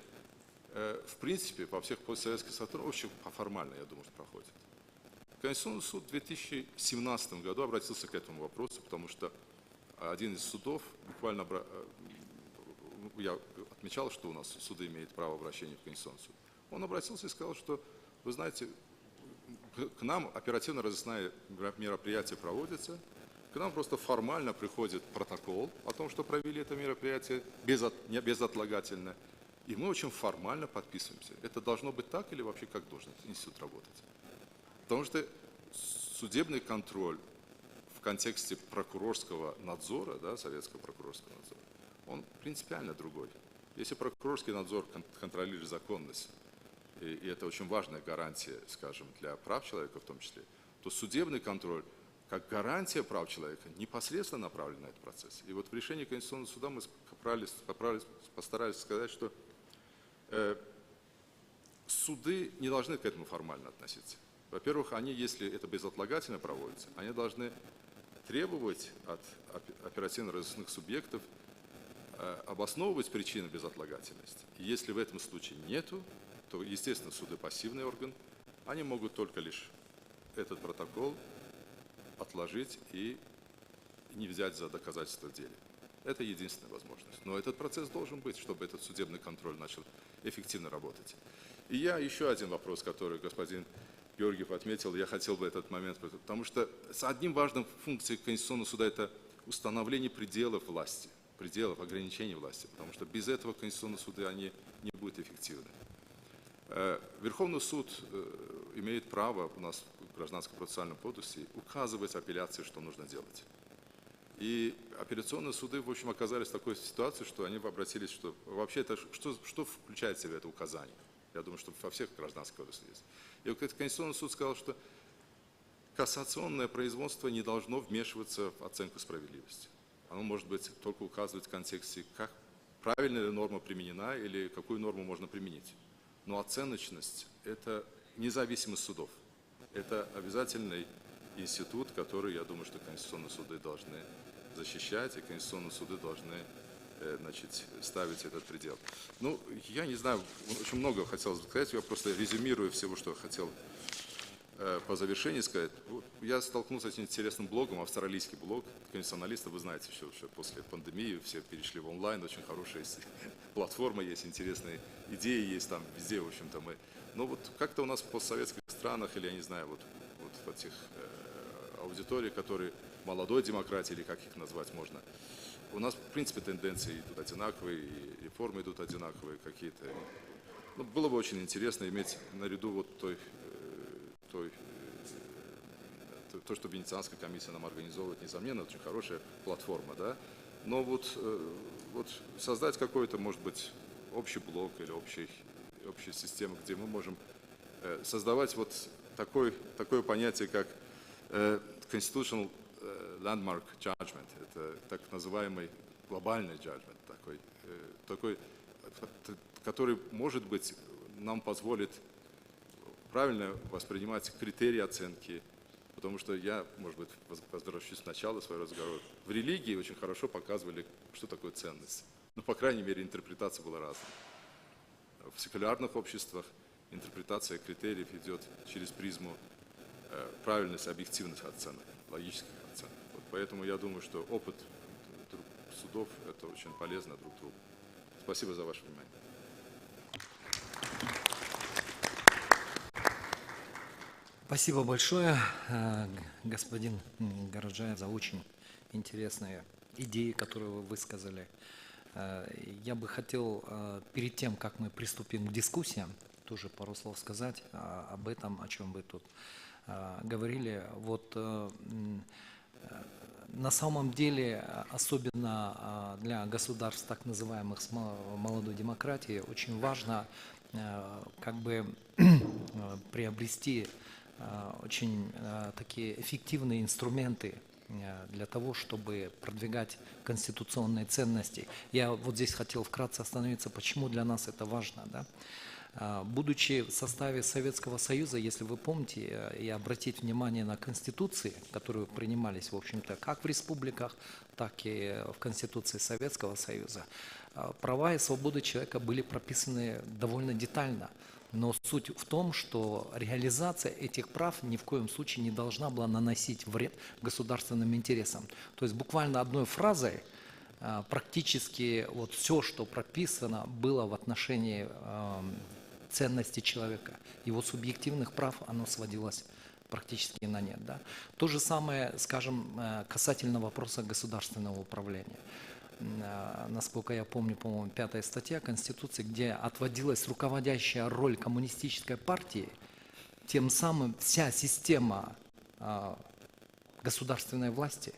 в принципе, во всех постсоветских странах очень формально, я думаю, что проходит. Конституционный суд в 2017 году обратился к этому вопросу, потому что один из судов, буквально, я отмечал, что у нас суды имеют право обращения в Конституционный суд. Он обратился и сказал, что, вы знаете, к нам оперативно-розыскное мероприятие проводится, к нам просто формально приходит протокол о том, что провели это мероприятие безотлагательно, и мы очень формально подписываемся. Это должно быть так или вообще как должен институт работать? Потому что судебный контроль в контексте прокурорского надзора, да, советского прокурорского надзора, он принципиально другой. Если прокурорский надзор контролирует законность, и это очень важная гарантия, скажем, для прав человека в том числе, то судебный контроль, как гарантия прав человека, непосредственно направлен на этот процесс. И вот в решении Конституционного суда мы постарались сказать, что суды не должны к этому формально относиться. Во-первых, они, если это безотлагательно проводится, они должны требовать от оперативно-розыскных субъектов обосновывать причины безотлагательности. И если в этом случае нету, то, естественно, суды пассивный орган, они могут только лишь этот протокол отложить и не взять за доказательство в деле. Это единственная возможность. Но этот процесс должен быть, чтобы этот судебный контроль начал эффективно работать. И я еще один вопрос, который господин Георгиев отметил, я хотел бы этот момент, потому что одним важным функцией Конституционного суда это установление пределов власти, пределов ограничений власти, потому что без этого Конституционные суды они не будут эффективны. Верховный суд имеет право у нас в Гражданском процессуальном кодексе указывать апелляции, что нужно делать. И апелляционные суды, в общем, оказались в такой ситуации, что они обратились, что вообще это что включает в себя это указание. Я думаю, что во всех гражданских кодексах есть. И вот Конституционный суд сказал, что кассационное производство не должно вмешиваться в оценку справедливости. Оно может быть только указывать в контексте, как правильно ли норма применена или какую норму можно применить. Но оценочность – это независимость судов. Это обязательный институт, который, я думаю, что конституционные суды должны защищать, и конституционные суды должны, значит, ставить этот предел. Ну, я не знаю, очень много хотелось сказать, я просто резюмирую всего, что хотел по завершении сказать. Я столкнулся с этим интересным блогом, австралийский блог конституционалистов, вы знаете, что после пандемии все перешли в онлайн, очень хорошая платформа есть, интересные идеи есть там везде, в общем-то мы. Но вот как-то у нас в постсоветских странах, или я не знаю, вот в этих аудиториях, которые молодой демократии, или как их назвать можно, у нас, в принципе, тенденции идут одинаковые, и реформы идут одинаковые какие-то. Ну, было бы очень интересно иметь наряду вот то, что Венецианская комиссия нам организовывает, несомненно, очень хорошая платформа, да, но вот создать какой-то, может быть, общий блок или общую систему, где мы можем создавать вот такое понятие, как Constitutional Landmark Judgment, это так называемый глобальный judgment, такой, который, может быть, нам позволит правильно воспринимать критерии оценки, потому что я, может быть, возвращусь к началу своего разговора. В религии очень хорошо показывали, что такое ценность. Ну, по крайней мере, интерпретация была разная. В секулярных обществах интерпретация критериев идет через призму правильности, объективных оценок, логических оценок. Вот поэтому я думаю, что опыт судов – это очень полезно друг другу. Спасибо за ваше внимание. Спасибо большое, господин Городжаев, за очень интересные идеи, которые вы высказали. Я бы хотел, перед тем, как мы приступим к дискуссиям, тоже пару слов сказать об этом, о чем вы тут говорили. Вот на самом деле, особенно для государств, так называемых с молодой демократии, очень важно как бы приобрести очень такие эффективные инструменты для того, чтобы продвигать конституционные ценности. Я вот здесь хотел вкратце остановиться, почему для нас это важно. Да? Будучи в составе Советского Союза, если вы помните, и обратить внимание на конституции, которые принимались, в общем-то, как в республиках, так и в Конституции Советского Союза, права и свободы человека были прописаны довольно детально. Но суть в том, что реализация этих прав ни в коем случае не должна была наносить вред государственным интересам. То есть буквально одной фразой практически вот все, что прописано, было в отношении ценности человека, его субъективных прав, оно сводилось практически на нет. Да? То же самое, скажем, касательно вопроса государственного управления. Насколько я помню, по-моему, 5-я статья Конституции, где отводилась руководящая роль коммунистической партии, тем самым вся система государственной власти,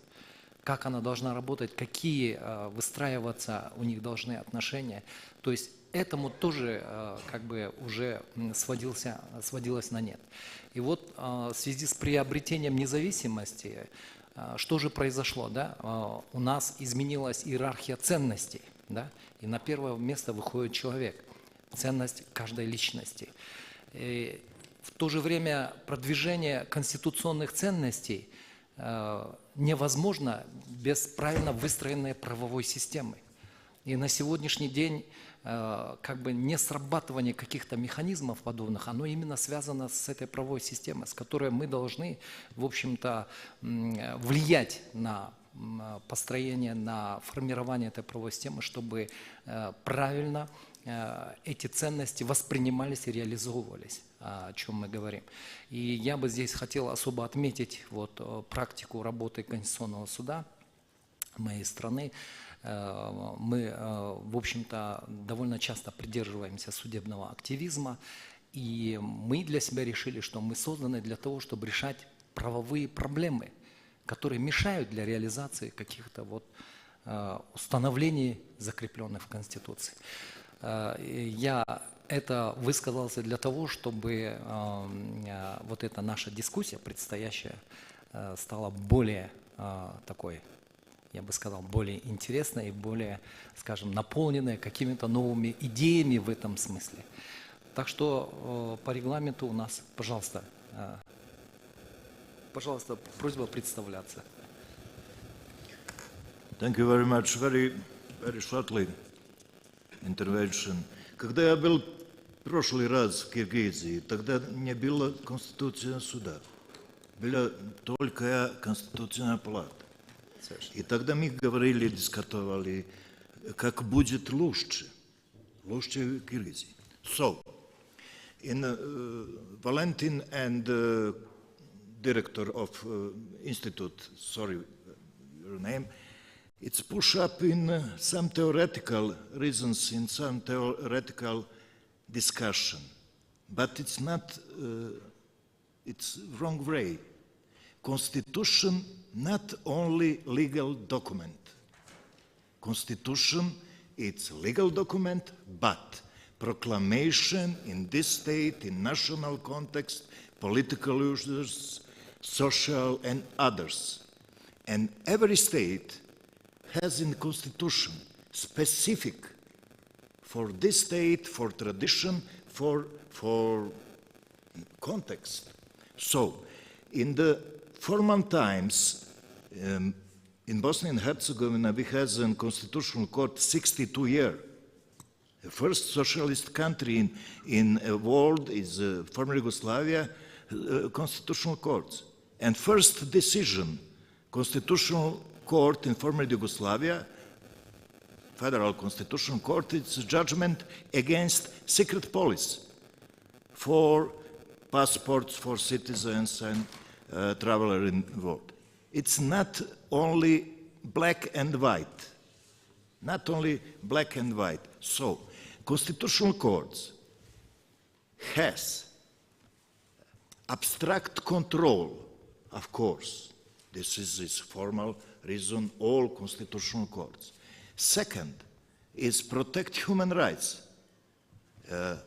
как она должна работать, какие выстраиваться у них должны отношения, то есть этому тоже как бы уже сводилось на нет. И вот в связи с приобретением независимости, что же произошло? Да? У нас изменилась иерархия ценностей, да? И на первое место выходит человек, ценность каждой личности. И в то же время продвижение конституционных ценностей невозможно без правильно выстроенной правовой системы. И на сегодняшний день как бы несрабатывание каких-то механизмов подобных, оно именно связано с этой правовой системой, с которой мы должны, в общем-то, влиять на построение, на формирование этой правовой системы, чтобы правильно эти ценности воспринимались и реализовывались, о чем мы говорим. И я бы здесь хотел особо отметить вот практику работы Конституционного суда моей страны. Мы, в общем-то, довольно часто придерживаемся судебного активизма, и мы для себя решили, что мы созданы для того, чтобы решать правовые проблемы, которые мешают для реализации каких-то вот установлений, закрепленных в Конституции. Я это высказался для того, чтобы вот эта наша дискуссия предстоящая стала более такой, я бы сказал, более интересной и более, скажем, наполненной какими-то новыми идеями в этом смысле. Так что по регламенту у нас, пожалуйста, просьба представляться. Thank you very much. Very shortly intervention. Когда я был в прошлый раз в Киргизии, тогда не было Конституционного суда. Была только Конституционная палата. И тогда мы говорили, дискутировали, как будет лучше в Киргизии. So, Valentin and director of institute, sorry, your name, it's push up in some theoretical reasons, in some theoretical discussion, but it's not, it's wrong way. Constitution not only legal document. Constitution, it's legal document, but proclamation in this state, in national context, political users, social and others. And every state has in the Constitution specific for this state, for tradition, for context. So, in the formal times, in Bosnia and Herzegovina, we have a constitutional court 62 years. The first socialist country in the world is former Yugoslavia, constitutional courts. And first decision, constitutional court in former Yugoslavia, Federal Constitutional Court, it's a judgment against secret police for passports for citizens and travelers in the world. It's not only black and white, not only black and white. So, Constitutional Courts has abstract control, of course. This is its formal reason, all constitutional courts. Second is protect human rights.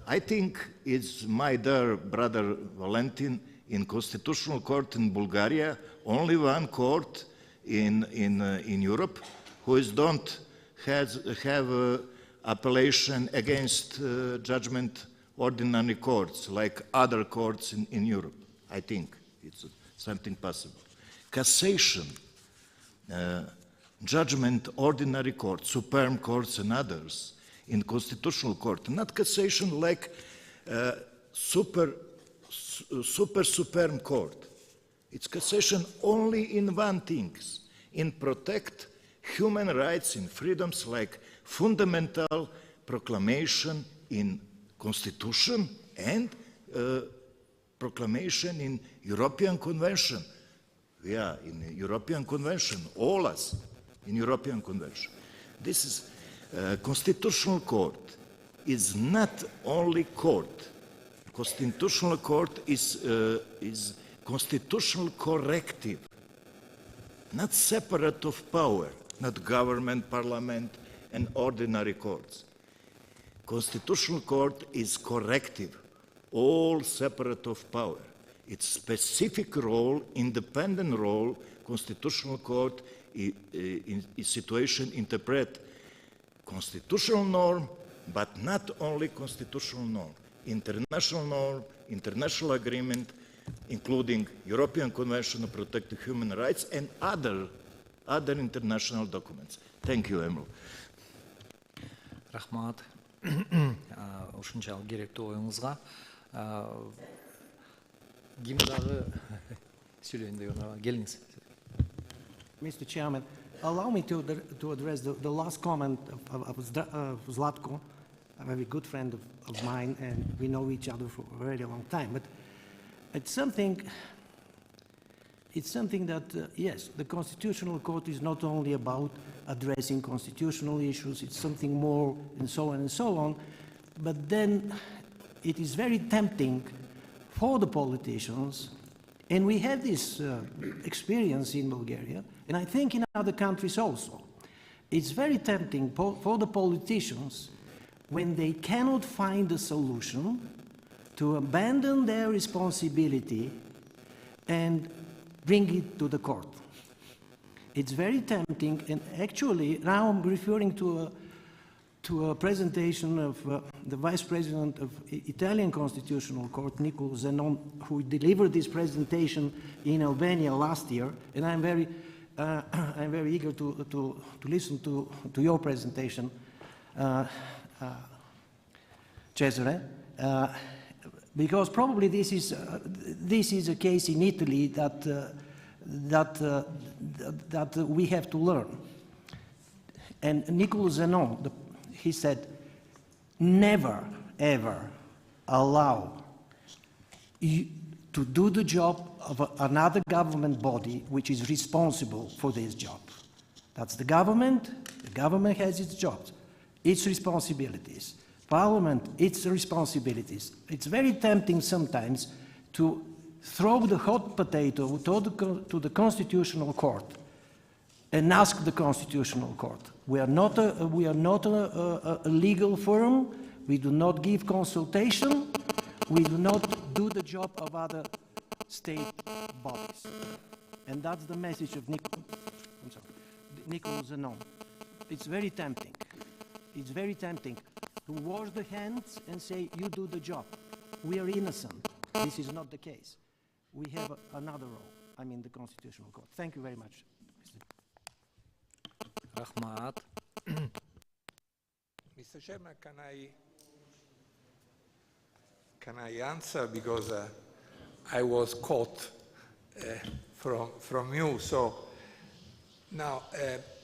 I think it's my dear brother Valentin, in constitutional court in Bulgaria, only one court in Europe who don't have appellation against judgment ordinary courts like other courts in Europe. I think it's something possible. Cassation, judgment ordinary courts, supreme courts and others in constitutional court, not cassation like supreme court. It's cassation only in one thing, in protect human rights and freedoms like fundamental proclamation in Constitution and proclamation in European Convention. Yeah, in European Convention, all us in European Convention. This is Constitutional Court is not only court. Constitutional Court is constitutional corrective, not separate of power, not government, parliament, and ordinary courts. Constitutional Court is corrective, all separate of power. Its specific role, independent role, Constitutional Court in situation interpret constitutional norm, but not only constitutional norm, international norm, international agreement, including European Convention on Protecting Human Rights and other international documents. Thank you, Emil. Рахмат. Ушунчалык керектүү оюңузга. Ким дагы сүйлөйүн деген келиңиз. Mr. Chairman, allow me to address the last comment of Zlatko, a very good friend of mine, and we know each other for a very long time. But it's something that, yes, the Constitutional Court is not only about addressing constitutional issues, it's something more, and so on and so on. But then it is very tempting for the politicians, and we have this experience in Bulgaria, and I think in other countries also. It's very tempting for the politicians when they cannot find a solution to abandon their responsibility and bring it to the court. It's very tempting, and actually now I'm referring to a presentation of the Vice President of Italian Constitutional Court, Nicolo Zenon, who delivered this presentation in Albania last year, and I'm very eager to listen to your presentation, Cesare, because probably this is a case in Italy that we have to learn. And Nicolo Zenon, he said, never, ever allow you to do the job of another government body which is responsible for this job. That's the government has its jobs, its responsibilities. Parliament, its responsibilities. It's very tempting sometimes to throw the hot potato to the Constitutional Court and ask the Constitutional Court. We are not a legal firm. We do not give consultation. We do not do the job of other state bodies. And that's the message of Nicolo Zenon. It's very tempting. It's very tempting to wash the hands and say, you do the job. We are innocent. This is not the case. We have another role, I mean the Constitutional Court. Thank you very much. Rahmat. Mr. Chairman, can I answer, because I was caught from you. So now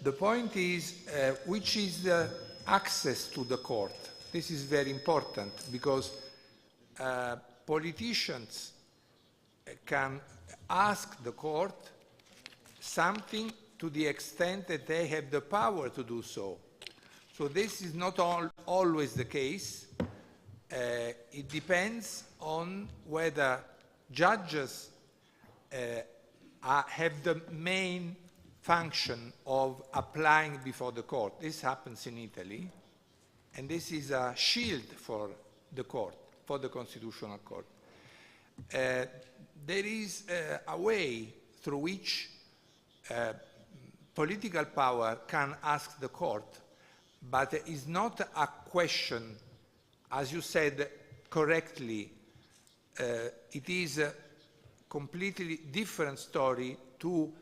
the point is, which is the access to the court? This is very important, because politicians can ask the court something to the extent that they have the power to do so. So this is not always the case. It depends on whether judges have the main function of applying before the court. This happens in Italy, and this is a shield for the court, for the Constitutional Court. There is a way through which political power can ask the court, but it is not a question, as you said correctly, it is a completely different story to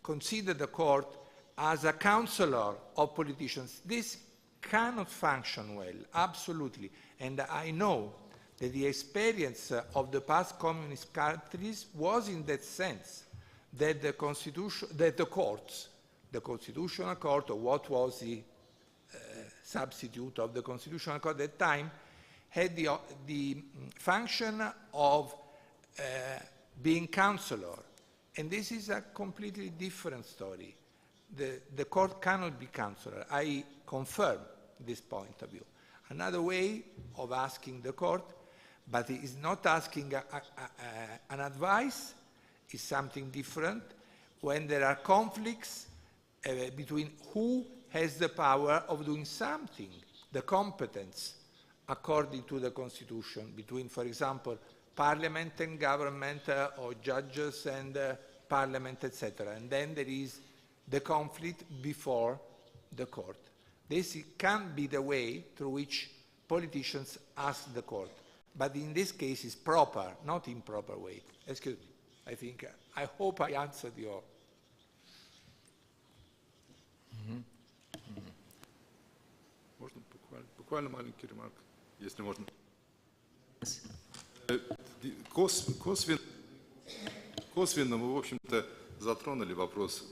consider the court as a counselor of politicians. This cannot function well, absolutely. And I know that the experience of the past communist countries was in that sense, that the courts, the Constitutional Court, or what was the substitute of the Constitutional Court at that time, had the function of being counselor. And this is a completely different story. The court cannot be counselor. I confirm this point of view. Another way of asking the court, but it is not asking an advice, is something different. When there are conflicts between who has the power of doing something, the competence, according to the Constitution, between, for example, parliament and government, or judges and parliament, etc. And then there is the conflict before the court. This can be the way through which politicians ask the court. But in this case, it's proper, not improper way. Excuse me. I hope I answered your... Буквально маленький ремарк, если можно. Косвенно мы, в общем-то, затронули вопрос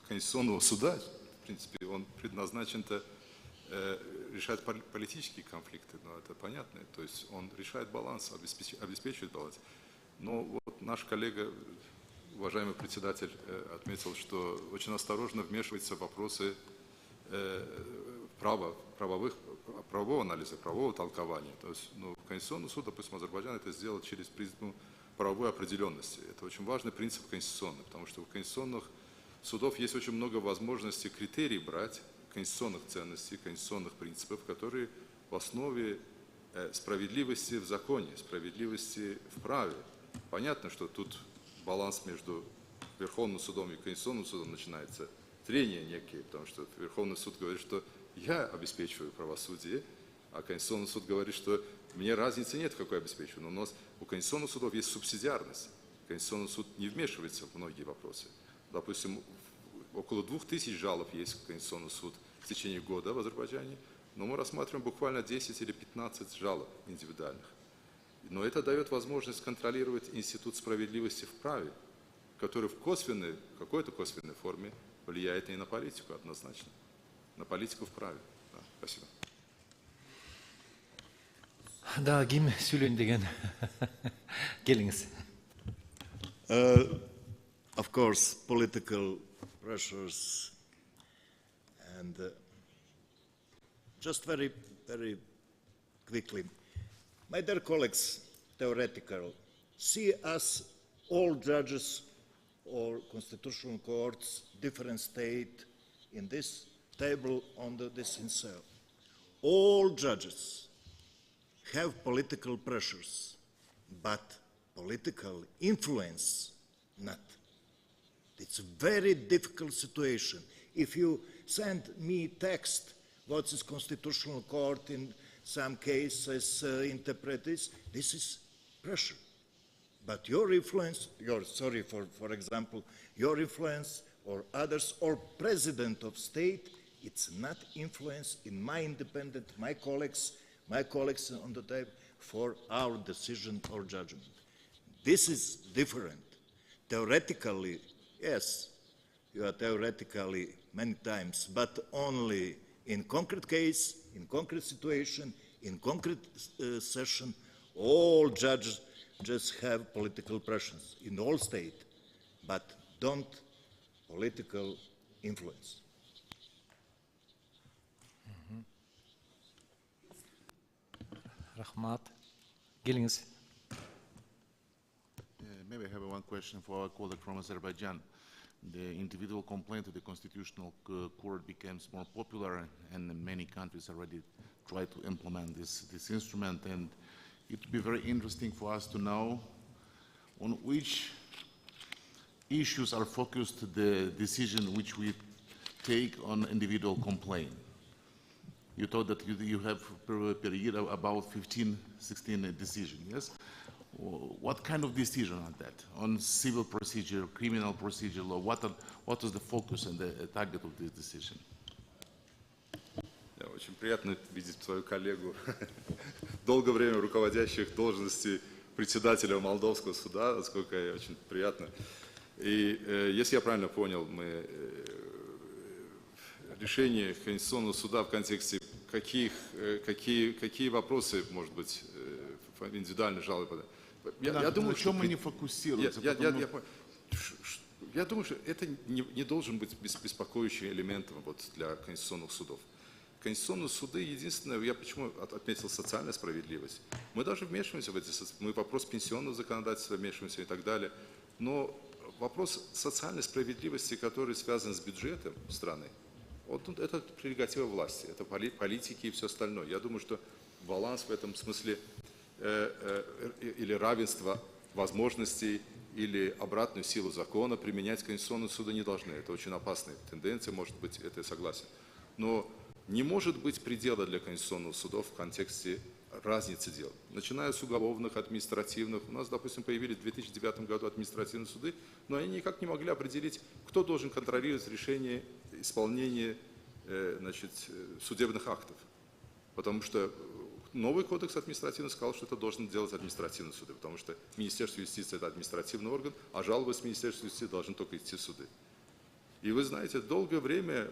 Конституционного суда. В принципе, он предназначен-то решать политические конфликты, но это понятно. То есть он решает баланс, обеспечивает баланс. Но вот наш коллега, уважаемый председатель, отметил, что очень осторожно вмешиваются в вопросы правового анализа, правового толкования. То есть, Конституционный суд, допустим, Азербайджан это сделал через призму правовой определенности. Это очень важный принцип конституционный, потому что у конституционных судов есть очень много возможностей, критерий брать конституционных ценностей, конституционных принципов, которые в основе справедливости в законе, справедливости в праве. Понятно, что тут баланс между Верховным судом и Конституционным судом начинается, трения некие, потому что Верховный суд говорит, что я обеспечиваю правосудие, а Конституционный суд говорит, что мне разницы нет, какой обеспечиваю. Но у нас у Конституционных судов есть субсидиарность. Конституционный суд не вмешивается в многие вопросы. Допустим, около 2000 жалоб есть в Конституционный суд в течение года в Азербайджане, но мы рассматриваем буквально 10 или 15 жалоб индивидуальных. Но это дает возможность контролировать институт справедливости в праве, который в какой-то косвенной форме влияет и на политику однозначно. На политику в праве. Да, спасибо. Да, Гим Сюлен деген. Келлингс. Of course, political pressures and just very quickly, my dear colleagues, theoretical, see us all judges or constitutional courts, different state in this table under this insert. All judges have political pressures, but political influence not. It's a very difficult situation. If you send me text, what is constitutional court in some cases interpret this is pressure. But your influence, for example, your influence or others or president of state, it's not influence in my independent, my colleagues on the table for our decision or judgment. This is different. Theoretically, yes, you are theoretically many times, but only in concrete case, in concrete situation, in concrete session, all judges just have political pressures in all state, but don't political influence. Rahmat. Gillings. Maybe I have one question for our colleague from Azerbaijan. The individual complaint to the Constitutional Court becomes more popular, and many countries already try to implement this instrument. And it would be very interesting for us to know on which issues are focused the decision which we take on individual complaint. You told that you have per year about 15, 16 decisions, yes? What kind of decision on that? On civil procedure, criminal procedure law? What is the focus and the target of this decision? Очень приятно видеть свою коллегу, долгое время руководящих должности председателя Молдовского суда, насколько очень приятно. И если я правильно понял, мы решение Конституционного суда в контексте какие вопросы, может быть, индивидуальные жалобы. Я думаю, на чем мы не фокусируемся. Я думаю, что это не должен быть беспокоящим элементом для конституционных судов. Конституционные суды, единственное, я почему отметил социальную справедливость. Мы даже вмешиваемся в эти, мы в вопрос пенсионного законодательства вмешиваемся и так далее. Но вопрос социальной справедливости, который связан с бюджетом страны, это прерогатива власти, это политики и все остальное. Я думаю, что баланс в этом смысле или равенство возможностей, или обратную силу закона применять Конституционные суды не должны. Это очень опасная тенденция, может быть, это я согласен. Но не может быть предела для Конституционных судов в контексте разницы дел. Начиная с уголовных, административных. У нас, допустим, появились в 2009 году административные суды, но они никак не могли определить, кто должен контролировать решение исполнения судебных актов. Потому что новый кодекс административный сказал, что это должен делать административные суды, потому что Министерство юстиции – это административный орган, а жалобы с Министерства юстиции должны только идти в суды. И вы знаете, долгое время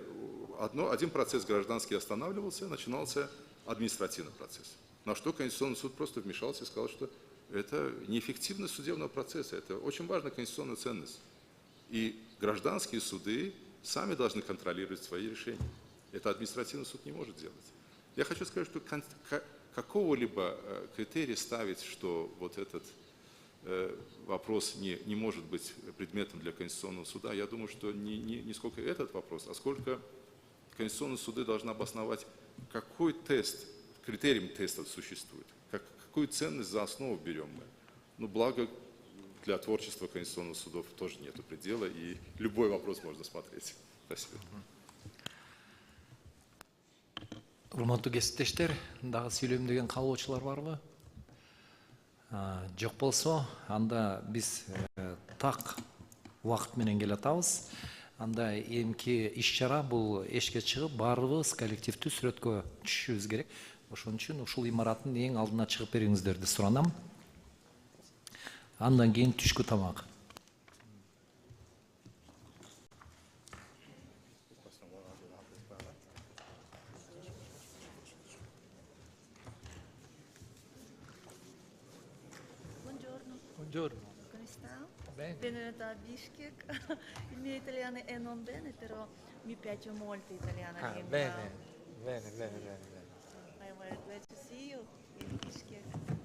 один процесс гражданский останавливался, начинался административный процесс. На что Конституционный суд просто вмешался и сказал, что это неэффективность судебного процесса, это очень важная конституционная ценность. И гражданские суды сами должны контролировать свои решения. Это административный суд не может делать. Я хочу сказать, что какого-либо критерия ставить, что вот этот вопрос не может быть предметом для Конституционного суда, я думаю, что не сколько этот вопрос, а сколько Конституционные суды должны обосновать, какой тест, критерием теста существует, какую ценность за основу берем мы. Ну, благо, для творчества Конституционных судов тоже нет предела, и любой вопрос можно смотреть. Спасибо. Урматтуу кесиптештер, дагы сүйлөйм деген каалоочулар барбы? Жок болсо, анда биз так убакыт менен келатабыз. Анда эмки иш-чара бул эшикке чыгып, баарыбыз коллективдүү сүрөткө түшүшүбүз керек. Ошон үчүн ушул имараттын эң алдына чыгып бериңиздерди суранам. Андан кийин түшкү тамак. Buongiorno. Come sta? Bene. Benvenuta a Bishkek. Il mio italiano è non bene, però mi piace molto l'italiano lingua. Bene, bene, bene, bene. I'm glad to see you in Bishkek.